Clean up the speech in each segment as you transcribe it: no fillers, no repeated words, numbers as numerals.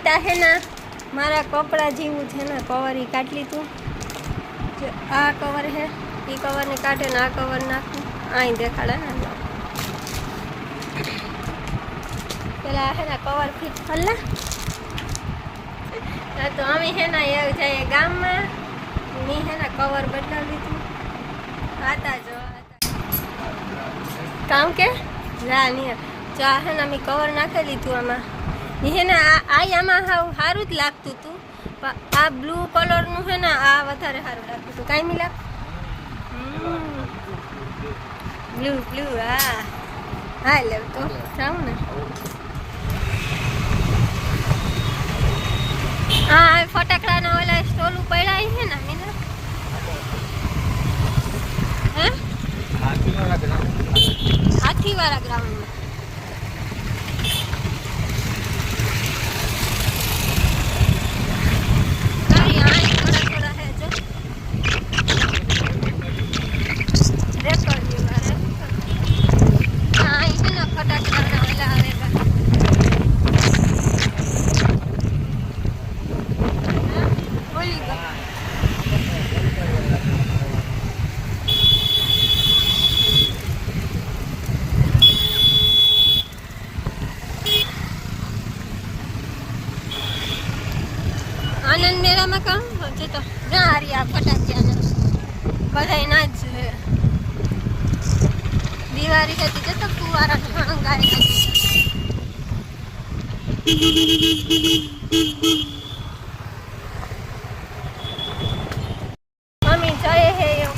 મીતા હે ને મારા કપડા જેવું છે ને કવર ઈ કાઢ લીધું. આ કવર હે ઈ કવર ને કાઢે ને આ કવર નાખું અહીં દેખાડે ને પેલા હે ને કવર ફિટ કરલા તો અમે હે ને એવું જાય ગામમાં ની હે ને કવર બદલાવી દીધું આતા જો કામ કે જા નહીં જો હે ને અમે કવર નાખી દીધું આમાં હે ને આમાં સારું જ લાગતું હતું પણ આ બ્લુ કલરનું છે ને આ વધારે સારું લાગતું હતું કાંઈ મિલા બ્લુ બ્લુ હા લે તો જાઉં ને હા ફટાકડાના ઓલા સ્ટોલ પડ્યા છે ને મીના હે હાથીવાળા ગ્રાઉન્ડમાં આનંદ મેળામાં કામ છે તો ના હારી ફટાકિયા બધા ના જ દિવાળી હતી જતો ફુવારા હણગારી મમ્મી જાય હે એવું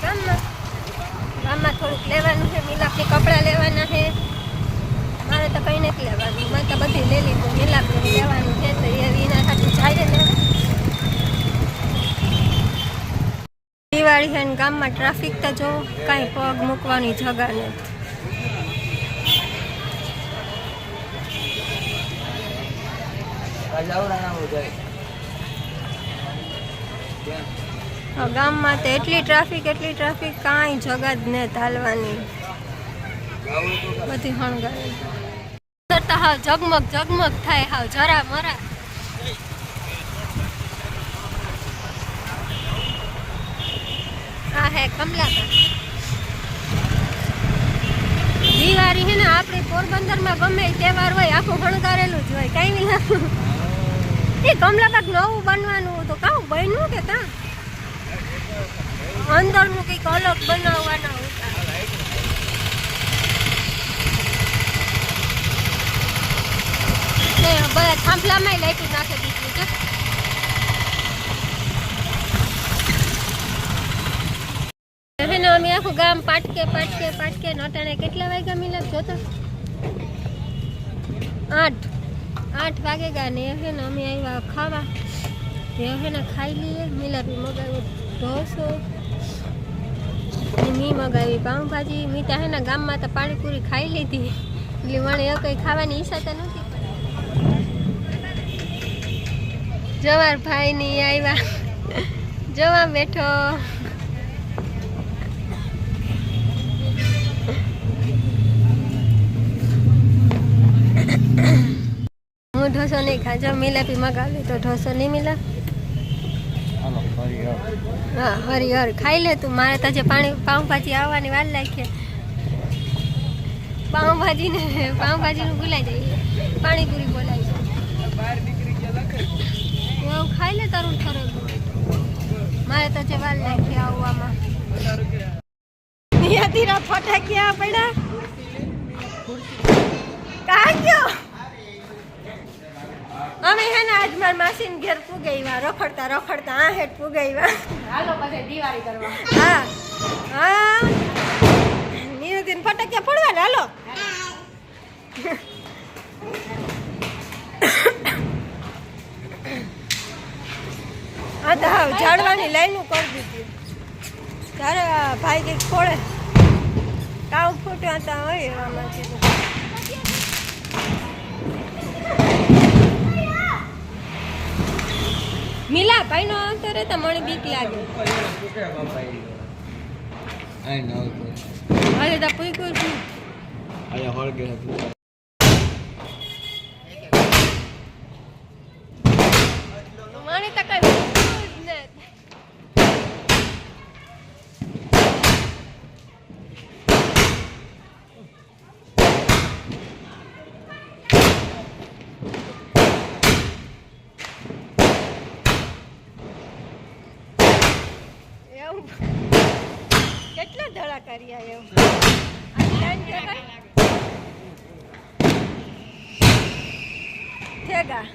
ગામમાં થોડુંક લેવાનું છે મિલાપની કપડાં લેવાના છે મારે તો કંઈ નથી લેવાનું મેં તો બધી લઈ લીધું મિલાપનું લેવાનું છે તો એના સાથે જાય ને દિવાળી છે ને ગામમાં ટ્રાફિક તો જો કાંઈ પગ મૂકવાની જગા નથી ગામમાં તો એટલી ટ્રાફિક કાંઈ જગા જ ને ચાલવાની બધી હણગારી હાવ ઝગમગ થાય હાવ જરા મરા આ હે કમલાકા દિવાળી હે ને આપણે પોરબંદરમાં ગમે તહેવાર હોય આખું શણગારેલું જ હોય કાંઈ નહીં લાગતું એ કમલાકાક નવું બનવાનું તો કાં બન્યું કે કાં અંદરનું કંઈક અલગ બનાવવાના હતા બધા થાંભલામાં લાઈટું નાખી દીધું છે અમે આખું ગામ પાટકે નટાણે કેટલા વાગ્યા મિલાપ જોતા 8 વાગે ગયા ને હે ને અમે આવ્યા ખાવા હે ને ખાઈ લઈએ મિલાપી મગાવ્યું ઢોસો મી મગાવી પાઉંભાજી મીઠા હે ને ગામમાં તો પાણીપુરી ખાઈ લીધી એટલે મને એ કંઈ ખાવાની ઈચ્છા તો નથી જવાર ભાઈ ની આવ્યા જવા બેઠો હું ઢોસો નહીં ખાજો મિલાપી મગાવી તો ઢોસો નહીં મિલા હા હરિહર ખાઈ લે તું મારે તો જે પાઉંભાજી આવવાની વાર લાગી પાઉંભાજીનું ભૂલાઈ જાય પાણીપુરી બોલાય એવું ખાઈ લે તારું ઠરે મારે તો જે વાર લાગી આવવામાં તીરા ફટાકિયા પડ્યા કાં ગયો અમે હે ને આજ માર માસીન ઘેર પૂગાઈવા રખડતા આ હેઠ પૂગાઈવા હાલો પછી દિવાળી કરવા હા નીરુદીન ફટાકિયા ફોડવા ને હાલો હા તો હા ઝાડવાની લાઈનું કરી દીધી ત્યારે ભાઈ કંઈક ખોળે કામ ફૂટ્યા હતા હોય એવામાં કીધું મિલા ભાઈ નો અંતર રહેતા મને બીક લાગે અરે તા પૂછ્યું છું તો કઈ વસ્તુ જ નથી. કેટલા ધડા કર્યા એવું થેગા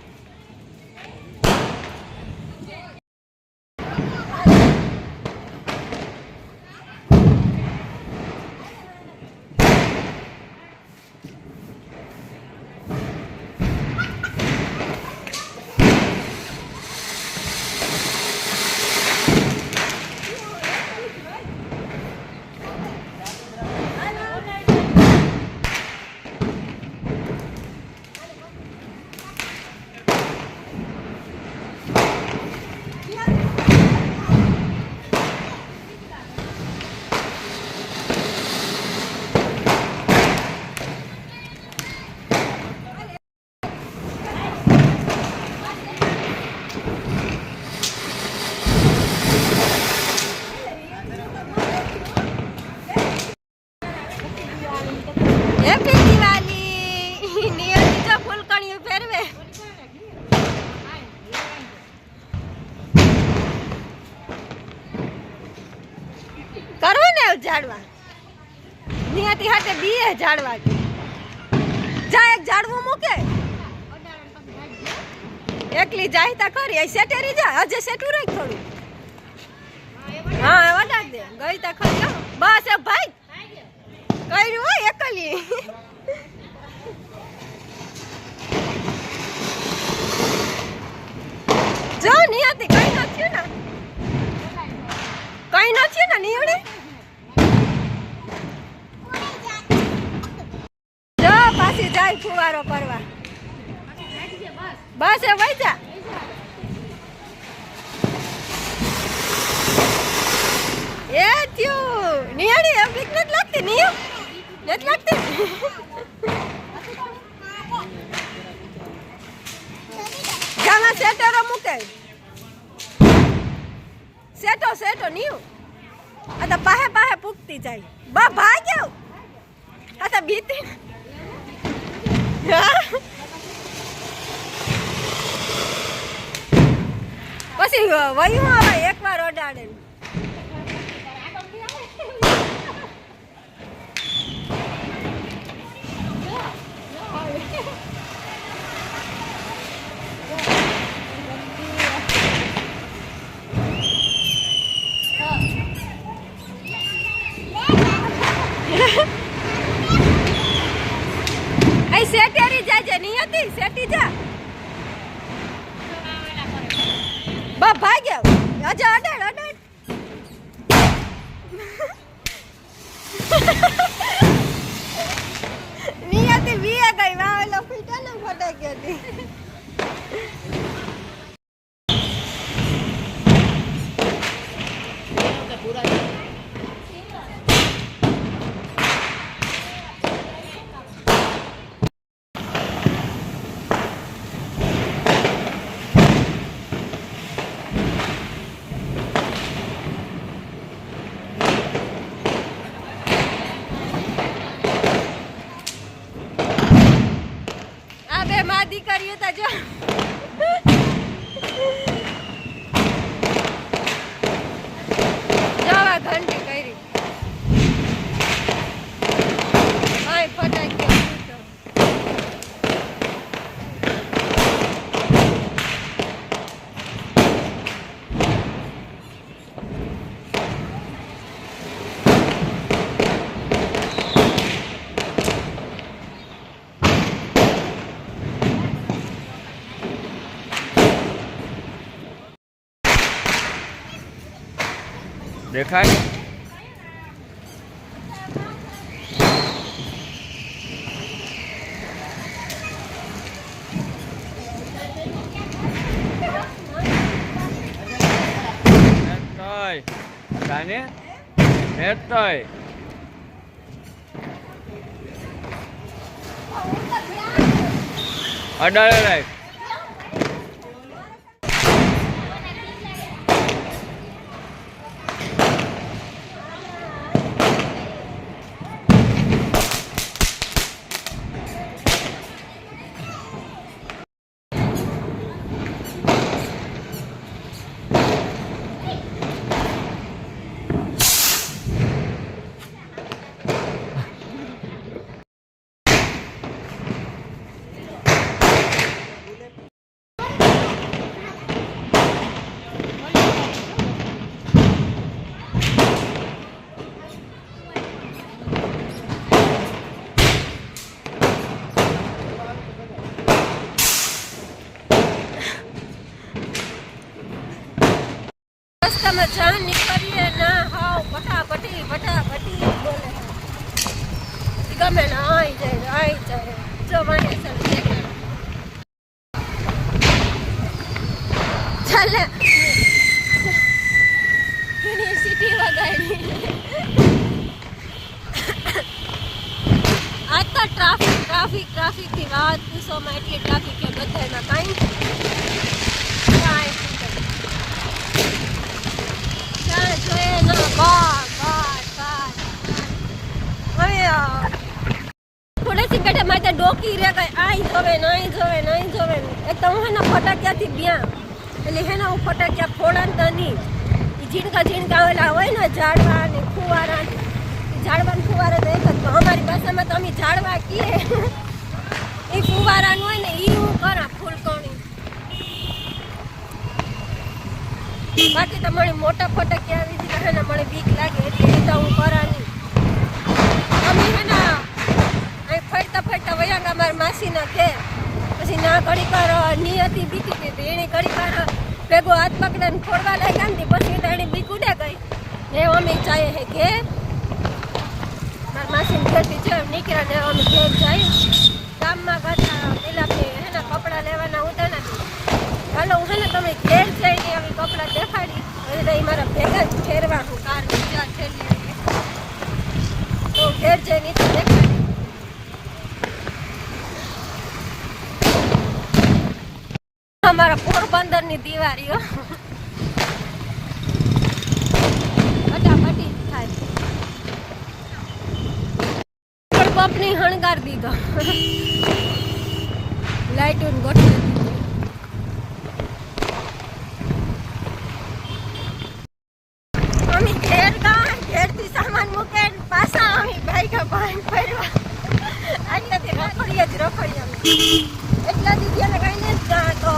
હેપી દિવાળી નિયતિ જો ફૂલકણીયું ફેરવે કરો ને ઝાડવા નિયતિ હાથે બીએ ઝાડવા જા એક ઝાડવું મૂકે એકલી જાય તા કરી એ સેટેરી જા હજે સેટું રાખ થોડું હા વડાડ દે ગઈ તા ખરી બસ એ ભાઈ કર્યું હોય એકલી જો નિયતિ કઈ નથી ને કઈ નથી ને નિયણે જો પાછી જાય ફુવારો કરવા બસ એ વઈ જા એ થયું નિયણી એમ બીક નથી લાગતી નિયમ નથી લાગતી ગામાં સેટરો મૂકે સેટો સેટો નિયુ આ તો પાહે પાહે પૂગતી જાય બા ભાગ્યો આ તો બીતી પછી વયું આવે એકવાર ઓડાડે અહીં સેટેરી જાય નિયતિ સેટી જા બા ભાગ્યો અજા અડાડ અડાડ નિયતિ વીએ ગઈ વાવેલો ફીટા ને ફટાઈ ગઈ હતી દીકરીઓ તો જો જવા ઘંટી કરી હાય ફટાઈ ગયો દેખાય કાને નેતય અડાડે રાખ અમે ચા નીકળીએ ના હાવ ફટાફટી બોલે ગમે ને આઈ જાય જો મને ચાલે યુનિવર્સિટી વગાડી આજ તો ટ્રાફિક થી વાત પૂછોમાં એટલી ટ્રાફિક કે બધામાં કાંઈ જોઈએ ના બાર હવે થોડેથી બેઠા મારે ડોકી રે ગઈ આઈ જોવે નહીં જોવે એક તો હું હેના ફટાક્યાથી બ્યા એટલે હેના હું ફટાક્યા ફોડાન તો નહીં ઝીણકા ઓલા હોય ને ઝાડવા ને ફુવારા ઝાડવા ને ફુવારા તો એક જ અમારી ભાષામાં તો અમે ઝાડવા કીએ એ ફુવારાનું હોય ને એ હું કરા ફૂલકણી બાકી તો મને મોટા ફટાક્યા આવી દીધા હે ને મને બીક લાગે એટલે એ તો હું કરા નહીં અમે હે ને અહીં ફરતા વયા મારા માસીના ઘેર પછી ના ઘડી કર ની હતી બીકી હતી એની ઘડી કર ભેગો હાથ પકડે ને ફોડવા લાગ્યા ને પછી તો એની બીક ઉડે ગઈ ને અમે ચાએ હે ઘેર મારા માસીને ઘેરથી જો નીકળ્યા ને અમે ઘેર જાય ગામમાં કરતા પેલા હે ને કપડાં લેવાના ઉતા નથી હાલો હું હે ને તમે ઘેર જઈને આવી કપડાં દેખાડી એટલે એ મારા ભેગા જ ફેરવાનું કાર બીજા ફેરવી તો ઘેર જઈને તો દેખાડી અમારા પોરબંદર ની દિવાળીઓ ફટાફટી થાય પંપ ની હણગાર દીધો લાઈટ ગોઠવી દીધી અમે ઘેરથી સામાન મૂકે પાછા અમે બાઈકા ભાઈ ફરવા આટલાથી રખડીએ એટલા દીધી ને કઈ ને તો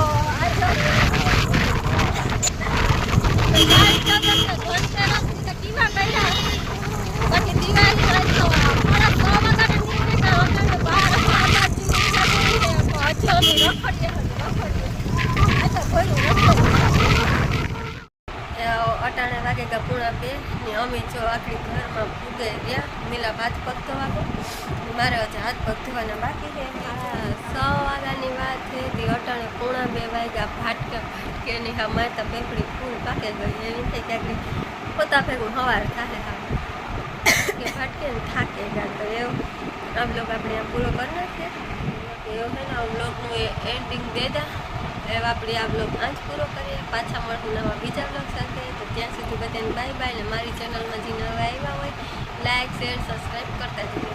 અટાણે વાગે કે પૂણા 2 ને અમે જો આખરી ઘરમાં પૂગે ગયા મિલા હાથ પગ ધોવા મારે હજી હાથ પગ ધોવાના બાકી છે 6 વાગ્યાની વાત છે તે અટાણે પૂણા 2 વાગ્યા ભાટકે ની હા માતા પેપડી ફૂલ પાકે ગઈ એવી થઈ ક્યાંક પોતા ભેગું સવાર થાય કે ભાટકે ને થાકે ગયા તો એવું આ બ્લોગ આપણે પૂરો કરી નાખીએ એવું છે ને આ બ્લોગનું એન્ડિંગ દે દા એવા આપણે આ બ્લોગ આજ પૂરો કરીએ પાછા મળશું નવા બીજા બ્લોગ સાથે તો ત્યાં સુધી બધાને બાય ને મારી ચેનલમાં જે નવા આવ્યા હોય લાઈક શેર સબસ્ક્રાઈબ કરતા જજો.